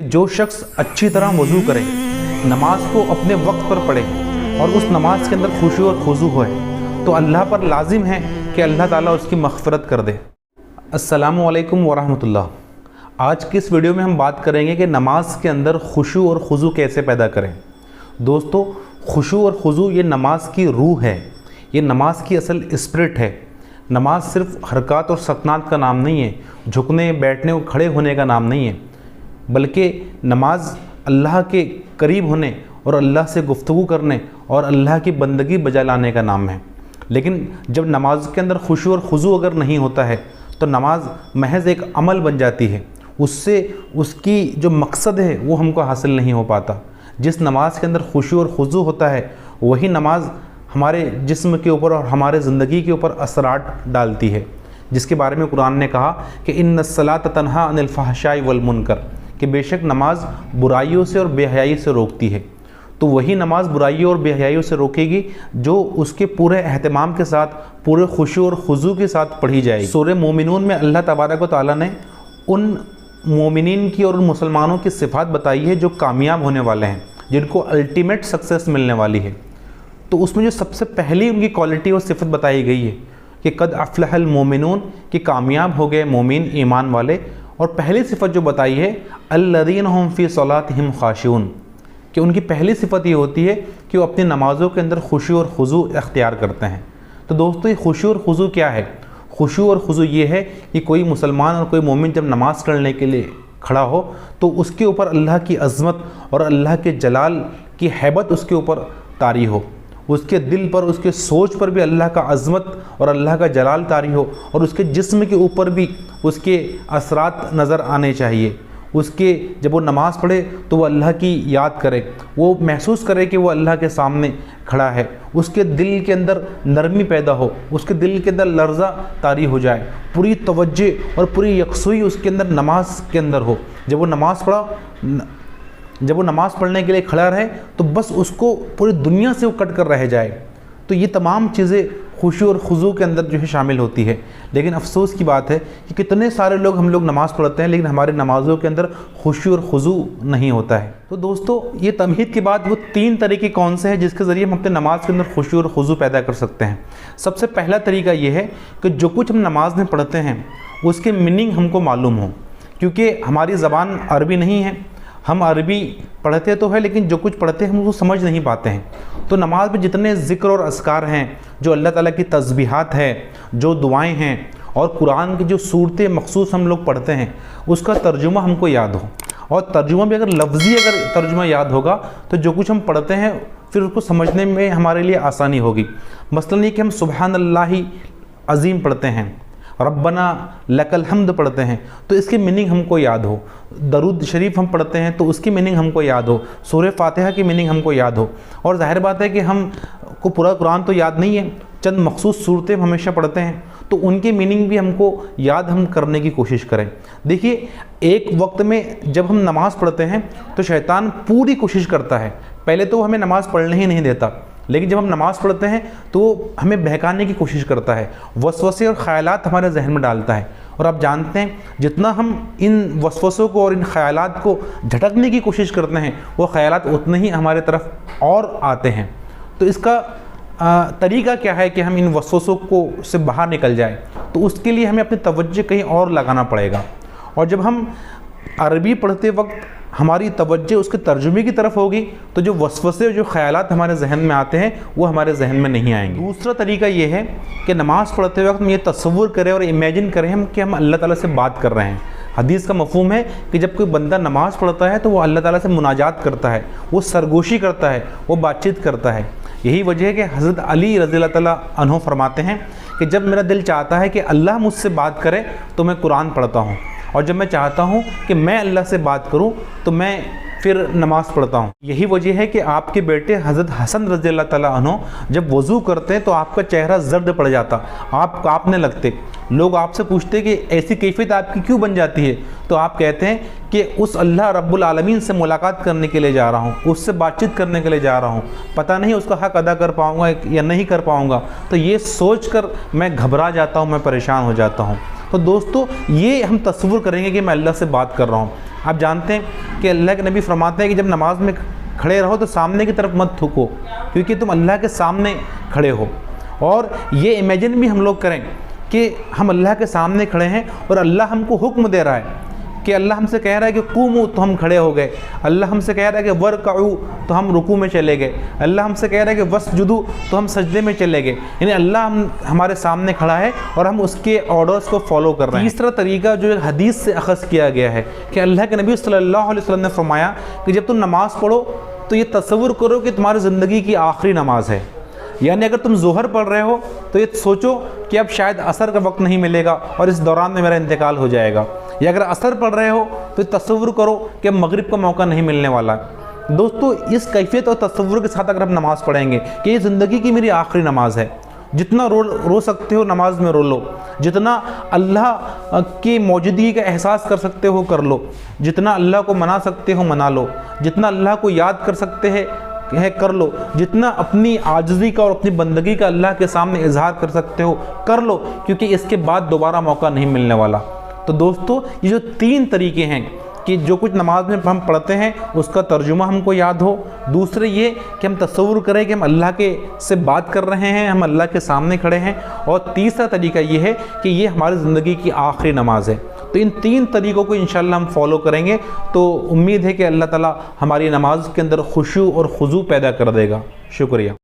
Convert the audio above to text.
जो शख्स अच्छी तरह वज़ू करे, नमाज को अपने वक्त पर पढ़े और उस नमाज के अंदर खुशू और खुजू होए तो अल्लाह पर लाजिम है कि अल्लाह ताला उसकी मग़फ़िरत कर दे। अस्सलामु अलैकुम वरहमतुल्लाह। आज की इस वीडियो में हम बात करेंगे कि नमाज के अंदर खुशू और खुजू कैसे पैदा करें। दोस्तों, खुशू और खुजू ये नमाज की रूह है, ये नमाज की असल स्पिरिट है। नमाज सिर्फ हरकत और सकनात का नाम नहीं है, झुकने बैठने और खड़े होने का नाम नहीं है, बल्कि नमाज अल्लाह के करीब होने और अल्लाह से गुफ्तगू करने और अल्लाह की बंदगी बजा लाने का नाम है। लेकिन जब नमाज के अंदर खुशू और खुजू अगर नहीं होता है तो नमाज महज एक अमल बन जाती है, उससे उसकी जो मकसद है वो हमको हासिल नहीं हो पाता। जिस नमाज के अंदर खुशू और खुजू होता है वही नमाज हमारे जिस्म के ऊपर और हमारे ज़िंदगी के ऊपर असरात डालती है, जिसके बारे में कुरान ने कहा कि इन्नस्सलात तन्हा अनिल फहशाई वल मुनकर, कि बेशक नमाज बुराइयों से और बेहयाई से रोकती है। तो वही नमाज बुराइयों और बेहयाइयों से रोकेगी जो उसके पूरे एहतमाम के साथ, पूरे खुशू और खुजू के साथ पढ़ी जाएगी। सूरह मोमिनून में अल्लाह तबारक व तआला ने उन मोमिनीन की और उन मुसलमानों की सिफ़ात बताई है जो कामयाब होने वाले हैं, जिनको अल्टीमेट सक्सेस मिलने वाली है। तो उसमें जो सबसे पहली उनकी क्वालिटी और सिफ़त बताई गई है कि कद अफ़लहल मोमिनून, कि कामयाब हो गए मोमिन ईमान वाले। और पहली सिफ़त जो बताई है अल्लज़ीना हुम फ़ी सलातिहिम ख़ाशिऊन, कि उनकी पहली सिफ़त ये होती है कि वो अपनी नमाज़ों के अंदर खुशू और खुजू इख्तियार करते हैं। तो दोस्तों, ये खुशू और खुजू क्या है? खुशू और खुजू ये है कि कोई मुसलमान और कोई मोमिन जब नमाज़ करने के लिए खड़ा हो तो उसके ऊपर अल्लाह की अज़मत और अल्लाह के जलाल की हैबत उसके ऊपर तारी हो, उसके दिल पर, उसके सोच पर भी अल्लाह का अज़मत और अल्लाह का जलाल तारी हो, और उसके जिस्म के ऊपर भी उसके असरात नज़र आने चाहिए। उसके जब वो नमाज़ पढ़े तो वो अल्लाह की याद करे, वो महसूस करे कि वो अल्लाह के सामने खड़ा है, उसके दिल के अंदर नरमी पैदा हो, उसके दिल के अंदर लर्ज़ा तारी हो जाए, पूरी तवज्जो और पूरी यकसुई उसके अंदर नमाज के अंदर हो। जब वो नमाज़ पढ़ने के लिए खड़ा रहे तो बस उसको पूरी दुनिया से वो कट कर रह जाए। तो ये तमाम चीज़ें खुशू और खुजू के अंदर जो है शामिल होती है। लेकिन अफसोस की बात है कि कितने सारे लोग हम लोग नमाज़ पढ़ते हैं लेकिन हमारे नमाज़ों के अंदर खुशू और खुजू नहीं होता है। तो दोस्तों, ये तमहीद के बाद वो 3 तरीके कौन से हैं जिसके ज़रिए हम अपने नमाज के अंदर खुशू और खुजू पैदा कर सकते हैं। सबसे पहला तरीका ये है कि जो कुछ हम नमाज में पढ़ते हैं उसके मीनिंग हमको मालूम हो, क्योंकि हमारी ज़बान अरबी नहीं है, हम अरबी पढ़ते तो है लेकिन जो कुछ पढ़ते हैं हम उसको समझ नहीं पाते हैं। तो नमाज में जितने ज़िक्र और अस्कार हैं, जो अल्लाह ताला की तस्बीहात है, जो दुआएं हैं और कुरान की जो सूरतें मखसूस हम लोग पढ़ते हैं, उसका तर्जुमा हमको याद हो। और तर्जुमा भी अगर तर्जुमा याद होगा तो जो कुछ हम पढ़ते हैं फिर उसको समझने में हमारे लिए आसानी होगी। मसलन ये कि हम सुबहानल्लाहि अज़ीम पढ़ते हैं, रब्बना लकल हम्द पढ़ते हैं तो इसकी मीनिंग हमको याद हो। दरूद शरीफ हम पढ़ते हैं तो उसकी मीनिंग हमको याद हो। सूरह फातिहा की मीनिंग हमको याद हो। और ज़ाहिर बात है कि हम को पूरा कुरान तो याद नहीं है, चंद मखसूस सूरतें हम हमेशा पढ़ते हैं तो उनकी मीनिंग भी हमको याद हम करने की कोशिश करें। देखिए, एक वक्त में जब हम नमाज़ पढ़ते हैं तो शैतान पूरी कोशिश करता है, पहले तो हमें नमाज़ पढ़ने ही नहीं देता, लेकिन जब हम नमाज़ पढ़ते हैं तो हमें बहकाने की कोशिश करता है, वसवसे और ख़यालात हमारे जहन में डालता है। और आप जानते हैं जितना हम इन वसवसों को और इन ख़यालात को झटकने की कोशिश करते हैं वो ख़यालात उतने ही हमारे तरफ और आते हैं। तो इसका तरीका क्या है कि हम इन वसवसों को से बाहर निकल जाए? तो उसके लिए हमें अपनी तवज्जो कहीं और लगाना पड़ेगा। और जब हम अरबी पढ़ते वक्त हमारी तवज्जो उसके तर्जुमे की तरफ होगी तो जो वसवसे, जो ख़यालात हमारे जहन में आते हैं वो हमारे जहन में नहीं आएंगे। दूसरा तरीका ये है कि नमाज़ पढ़ते वक्त हम ये तसव्वुर करें और इमेजिन करें कि हम अल्लाह ताला से बात कर रहे हैं। हदीस का मफ़हूम है कि जब कोई बंदा नमाज़ पढ़ता है तो वो अल्लाह ताला से मुनाजात करता है, वो सरगोशी करता है, वो बातचीत करता है। यही वजह है कि हज़रत अली रज़ियल्लाहु ताला अन्हु फरमाते हैं कि जब मेरा दिल चाहता है कि अल्लाह मुझसे बात करे तो मैं कुरान पढ़ता हूँ, और जब मैं चाहता हूँ कि मैं अल्लाह से बात करूँ तो मैं फिर नमाज़ पढ़ता हूँ। यही वजह है कि आपके बेटे हज़रत हसन रज़ियल्लाहु ताला अन्हु जब वज़ू करते हैं तो आपका चेहरा जर्द पड़ जाता, आप काँपने लगते। लोग आपसे पूछते कि ऐसी कैफियत आपकी क्यों बन जाती है? तो आप कहते हैं कि उस अल्लाह रब्बुल आलमीन से मुलाकात करने के लिए जा रहा हूँ, उससे बातचीत करने के लिए जा रहा हूँ, पता नहीं उसका हक़ अदा कर पाऊँगा या नहीं कर पाऊँगा। तो ये सोच कर मैं घबरा जाता हूँ, मैं परेशान हो जाता हूँ। تو دوستو یہ ہم تصور کریں گے کہ میں اللہ سے بات کر رہا ہوں۔ آپ جانتے ہیں کہ اللہ کے نبی فرماتے ہیں کہ جب نماز میں کھڑے رہو تو سامنے کی طرف مت تھکو، کیونکہ تم اللہ کے سامنے کھڑے ہو۔ اور یہ امیجن بھی ہم لوگ کریں کہ ہم اللہ کے سامنے کھڑے ہیں اور اللہ ہم کو حکم دے رہا ہے کہ اللہ ہم سے کہہ رہا ہے کہ قوموا تو ہم کھڑے ہو گئے، اللہ ہم سے کہہ رہا ہے کہ ورکعوا تو ہم رکوع میں چلے گئے، اللہ ہم سے کہہ رہا ہے کہ واسجدوا تو ہم سجدے میں چلے گئے، یعنی اللہ ہمارے سامنے کھڑا ہے اور ہم اس کے آرڈرز کو فالو کر رہے ہیں۔ تیسرا طریقہ جو حدیث سے اخذ کیا گیا ہے کہ اللہ کے نبی صلی اللہ علیہ وسلم نے فرمایا کہ جب تم نماز پڑھو تو یہ تصور کرو کہ تمہاری زندگی کی آخری نماز ہے، یعنی اگر تم ظہر پڑھ رہے ہو تو یہ سوچو کہ اب شاید عصر کا وقت نہیں ملے گا اور اس دوران میں میرا انتقال ہو جائے گا، یا اگر عصر پڑھ رہے ہو تو تصور کرو کہ اب مغرب کا موقع نہیں ملنے والا۔ دوستو اس کیفیت اور تصور کے ساتھ اگر ہم نماز پڑھیں گے کہ یہ زندگی کی میری آخری نماز ہے، جتنا رو سکتے ہو نماز میں رو لو، جتنا اللہ کی موجودگی کا احساس کر سکتے ہو کر لو، جتنا اللہ کو منا سکتے ہو منا لو، جتنا اللہ کو یاد کر سکتے ہیں کر لو، جتنا اپنی عاجزی کا اور اپنی بندگی کا اللہ کے سامنے اظہار کر سکتے ہو کر لو، کیونکہ اس کے بعد دوبارہ موقع نہیں ملنے والا۔ تو دوستو یہ جو تین طریقے ہیں کہ جو کچھ نماز میں ہم پڑھتے ہیں اس کا ترجمہ ہم کو یاد ہو، دوسرے یہ کہ ہم تصور کریں کہ ہم اللہ کے سے بات کر رہے ہیں، ہم اللہ کے سامنے کھڑے ہیں، اور تیسرا طریقہ یہ ہے کہ یہ ہماری زندگی کی آخری نماز ہے۔ تو ان تین طریقوں کو انشاءاللہ ہم فالو کریں گے تو امید ہے کہ اللہ تعالیٰ ہماری نماز کے اندر خشوع اور خضوع پیدا کر دے گا۔ شکریہ۔